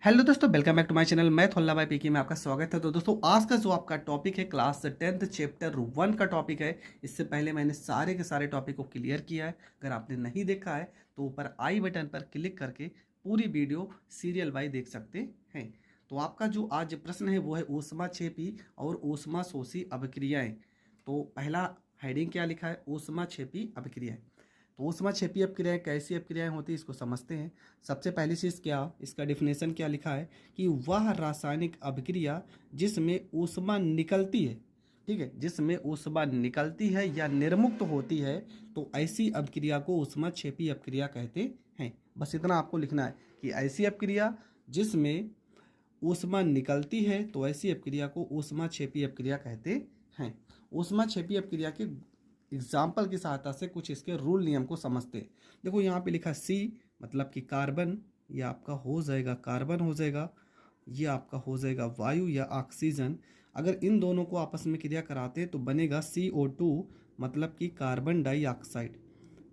Hello दोस्तों, welcome back to my channel. मैं थोल्ला भाई पीके में आपका स्वागत है। तो दोस्तों, आज का जो आपका टॉपिक है क्लास 10th चैप्टर 1 का टॉपिक है। इससे पहले मैंने सारे के सारे टॉपिक को क्लियर किया है। अगर आपने नहीं देखा है तो ऊपर आई बटन पर क्लिक करके पूरी वीडियो सीरियल वाइज देख सकते हैं। तो आपका जो आज प्रश्न है वो है ऊष्माक्षेपी और ऊष्माशोषी अभिक्रियाएं। तो पहला हेडिंग क्या लिखा है? ऊष्माक्षेपी अभिक्रियाएं। तो ऊष्माक्षेपी अपक्रियाएं कैसी अपक्रियाएं होती है, इसको समझते हैं। सबसे पहली चीज़ क्या, इसका डिफिनेशन क्या लिखा है कि वह रासायनिक अभिक्रिया जिसमें ऊष्मा निकलती है, ठीक है, जिसमें ऊष्मा निकलती है या निर्मुक्त होती है, तो ऐसी अभिक्रिया को ऊष्माक्षेपी अपक्रिया कहते हैं। बस इतना आपको लिखना है कि ऐसी अपक्रिया जिसमें ऊष्मा निकलती है तो ऐसी अपक्रिया को ऊष्माक्षेपी अपक्रिया कहते हैं। ऊष्माक्षेपी अपक्रिया के एग्जाम्पल की सहायता से कुछ इसके रूल नियम को समझते हैं। देखो यहाँ पे लिखा सी मतलब कि कार्बन, ये आपका हो जाएगा कार्बन हो जाएगा, ये आपका हो जाएगा वायु या ऑक्सीजन। अगर इन दोनों को आपस में क्रिया कराते तो बनेगा CO2 मतलब कि कार्बन डाइऑक्साइड,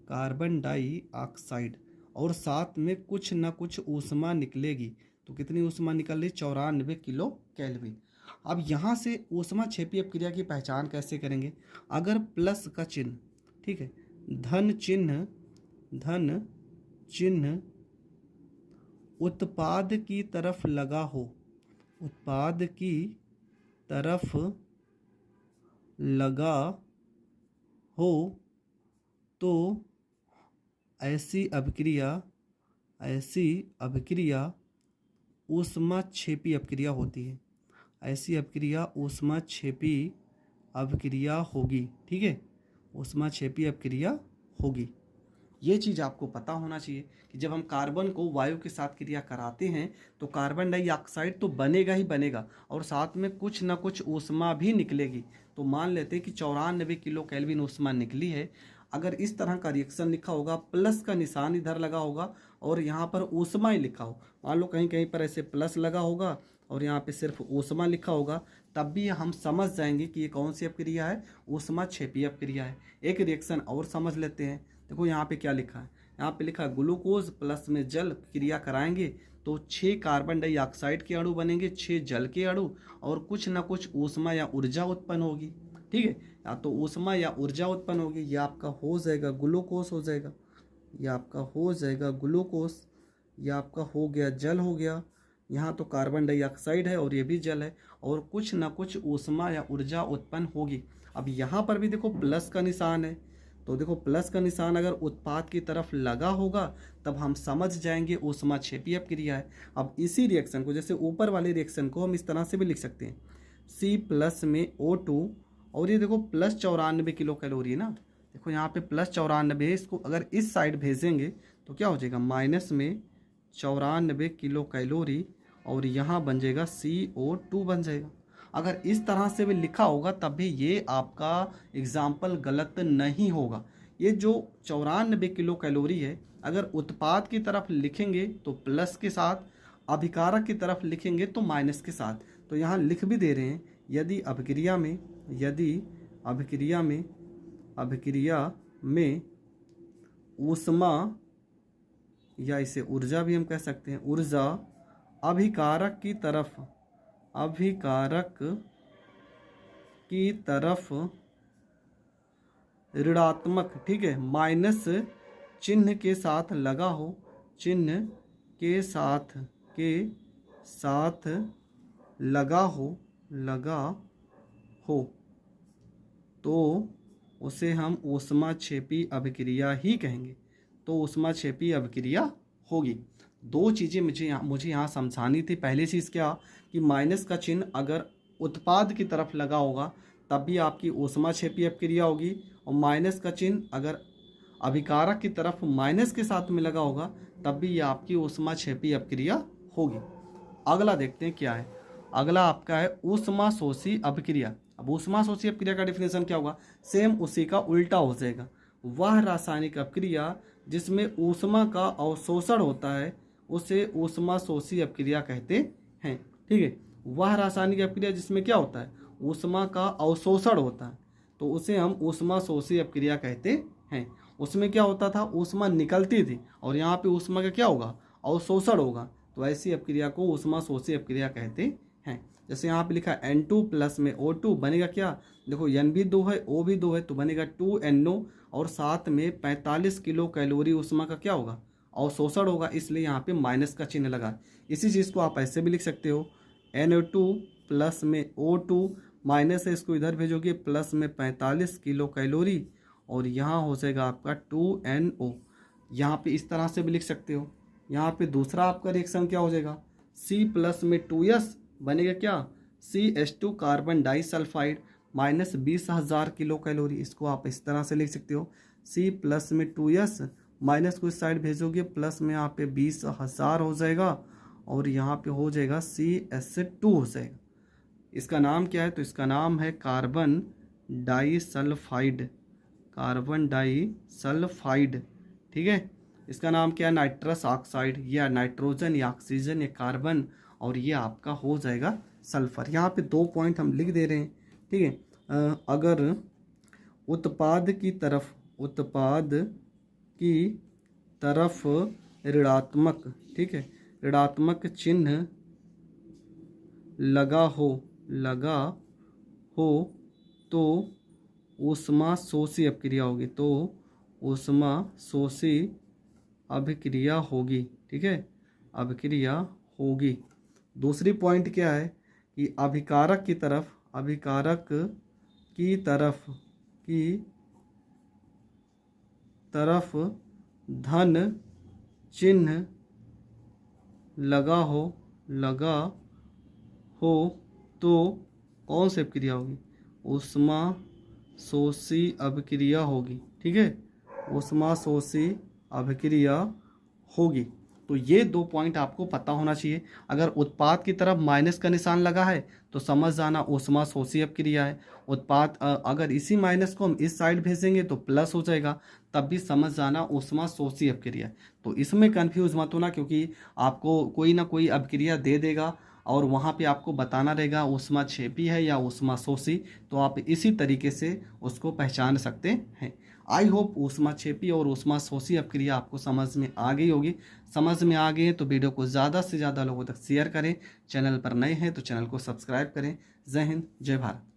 कार्बन डाइऑक्साइड, और साथ में कुछ ना कुछ ऊष्मा निकलेगी। तो कितनी ऊष्मा निकल रही? 94 किलो केल्विन। अब यहाँ से ऊष्माक्षेपी अपक्रिया की पहचान कैसे करेंगे? अगर प्लस का चिन्ह, ठीक है, धन चिन्ह उत्पाद की तरफ लगा हो, उत्पाद की तरफ लगा हो, तो ऐसी अभिक्रिया ऊष्माक्षेपी अपक्रिया होती है। ऐसी अपक्रिया ऊष्माक्षेपी अपक्रिया होगी, ठीक है, ऊष्माक्षेपी अपक्रिया होगी। ये चीज़ आपको पता होना चाहिए कि जब हम कार्बन को वायु के साथ क्रिया कराते हैं तो कार्बन डाइऑक्साइड तो बनेगा ही बनेगा और साथ में कुछ ना कुछ ऊष्मा भी निकलेगी। तो मान लेते हैं कि 94 किलो केल्विन ऊष्मा निकली है। अगर इस तरह का रिएक्शन लिखा होगा, प्लस का निशान इधर लगा होगा और यहाँ पर ऊष्मा ही लिखा हो, मान लो कहीं कहीं पर ऐसे प्लस लगा होगा और यहाँ पे सिर्फ ऊष्मा लिखा होगा, तब भी हम समझ जाएंगे कि ये कौन सी अपक्रिया है? ऊष्माक्षेपी अपक्रिया है। एक रिएक्शन और समझ लेते हैं। देखो यहाँ पे क्या लिखा है, यहाँ पे लिखा है ग्लूकोज प्लस में जल क्रिया कराएंगे तो 6 कार्बन डाइऑक्साइड के अणु बनेंगे, 6 जल के अणु, और कुछ ना कुछ ऊष्मा या ऊर्जा उत्पन्न होगी, ठीक है, या तो ऊष्मा या ऊर्जा उत्पन्न होगी। ये आपका हो जाएगा ग्लूकोज हो जाएगा, ये आपका हो जाएगा ग्लूकोज, ये आपका हो गया जल हो गया। यहाँ तो कार्बन डाइऑक्साइड है और ये भी जल है, और कुछ ना कुछ ऊष्मा या ऊर्जा उत्पन्न होगी। अब यहाँ पर भी देखो प्लस का निशान है, तो देखो प्लस का निशान अगर उत्पाद की तरफ लगा होगा तब हम समझ जाएंगे ऊष्माक्षेपी अपक्रिया है। अब इसी रिएक्शन को, जैसे ऊपर वाले रिएक्शन को हम इस तरह से भी लिख सकते हैं, C प्लस में O2, और ये देखो प्लस 94 किलो कैलोरी है ना, देखो यहाँ पे प्लस 94 है, इसको अगर इस साइड भेजेंगे तो क्या हो जाएगा? माइनस में 94 किलो कैलोरी, और यहाँ बन जाएगा CO2 बन जाएगा। अगर इस तरह से भी लिखा होगा तब भी ये आपका एग्जाम्पल गलत नहीं होगा। ये जो 94 किलो कैलोरी है, अगर उत्पाद की तरफ लिखेंगे तो प्लस के साथ, अभिकारक की तरफ लिखेंगे तो माइनस के साथ। तो यहाँ लिख भी दे रहे हैं, यदि अभिक्रिया में ऊष्मा, या इसे ऊर्जा भी हम कह सकते हैं, ऊर्जा अभिकारक की तरफ ऋणात्मक, ठीक है, माइनस चिन्ह के साथ लगा हो, चिन्ह के साथ लगा हो, तो उसे हम ऊष्माक्षेपी अभिक्रिया ही कहेंगे। तो ऊष्माक्षेपी अभिक्रिया होगी। दो चीज़ें मुझे यहाँ समझानी थी। पहली चीज़ क्या कि माइनस का चिन्ह अगर उत्पाद की तरफ लगा होगा तब भी आपकी ऊष्माक्षेपी अपक्रिया होगी, और माइनस का चिन्ह अगर अभिकारक की तरफ माइनस के साथ में लगा होगा तब भी ये आपकी ऊष्माक्षेपी अपक्रिया होगी। अगला देखते हैं क्या है। अगला आपका है ऊष्माशोषी अपक्रिया। अब ऊष्माशोषी अपक्रिया का डिफिनेशन क्या होगा? सेम उसी का उल्टा हो जाएगा। वह रासायनिक अपक्रिया जिसमें ऊष्मा का अवशोषण होता है उसे ऊष्माशोषी अपक्रिया कहते हैं, ठीक है। वह रासायनिक अपक्रिया जिसमें क्या होता है? ऊष्मा का अवशोषण होता है, तो उसे हम ऊष्माशोषी अपक्रिया कहते हैं। उसमें क्या होता था? ऊष्मा निकलती थी, और यहाँ पे ऊष्मा का क्या होगा? अवशोषण होगा, तो ऐसी अपक्रिया को ऊष्मा शोषी अपक्रिया कहते हैं। जैसे यहाँ पे लिखा N2 प्लस में O2 बनेगा क्या, देखो N भी 2 है, O भी 2 है, तो बनेगा 2NO और साथ में 45 किलो कैलोरी ऊष्मा का क्या होगा, अवशोषण होगा, इसलिए यहाँ पे माइनस का चिन्ह लगा। इसी चीज़ को आप ऐसे भी लिख सकते हो, N2 प्लस में O2 माइनस है, इसको इधर भेजोगे, प्लस में 45 किलो कैलोरी और यहाँ हो जाएगा आपका 2NO। यहाँ पे इस तरह से भी लिख सकते हो। यहाँ पे दूसरा आपका रिएक्शन क्या हो जाएगा, C प्लस में 2S बनेगा क्या, CH2 carbon disulphide minus 20,000 kilo calorie. इसको आप इस तरह से लिख सकते हो, C प्लस में 2S माइनस को इस साइड भेजोगे, प्लस में यहाँ पे 20,000 हो जाएगा और यहाँ पे हो जाएगा CH2 हो जाएगा। इसका नाम क्या है, तो इसका नाम है कार्बन डाइसल्फाइड, कार्बन डाइसल्फाइड, ठीक है। इसका नाम क्या है, नाइट्रस ऑक्साइड, या नाइट्रोजन या ऑक्सीजन या कार्बन, और ये आपका हो जाएगा सल्फर। यहाँ पे 2 पॉइंट हम लिख दे रहे हैं, ठीक है। अगर उत्पाद की तरफ ऋणात्मक, ठीक है, ऋणात्मक चिन्ह लगा हो तो ऊष्मा शोषी अपक्रिया होगी, तो ऊष्मा शोषी अभिक्रिया होगी, ठीक है, अभिक्रिया होगी। दूसरी पॉइंट क्या है कि अभिकारक की तरफ धन चिन्ह लगा हो तो कौन सी अभिक्रिया होगी, ऊष्मा शोषी अभिक्रिया होगी, ठीक है, ऊष्मा शोषी अभिक्रिया होगी। तो ये 2 पॉइंट आपको पता होना चाहिए। अगर उत्पाद की तरफ माइनस का निशान लगा है तो समझ जाना ऊष्मा शोषी अपक्रिया है। उत्पाद अगर इसी माइनस को हम इस साइड भेजेंगे तो प्लस हो जाएगा, तब भी समझ जाना ऊष्मा शोषी अपक्रिया। तो इसमें कंफ्यूज मत होना, क्योंकि आपको कोई ना कोई अपक्रिया दे देगा और वहाँ पे आपको बताना रहेगा ऊष्मा क्षेपी है या ऊष्मा शोषी, तो आप इसी तरीके से उसको पहचान सकते हैं। आई होप ऊष्मा क्षेपी और ऊष्मा शोषी अपक्रिया आपको समझ में आ गई होगी। समझ में आ गई है तो वीडियो को ज़्यादा से ज़्यादा लोगों तक शेयर करें। चैनल पर नए हैं तो चैनल को सब्सक्राइब करें। जय हिंद, जय भारत।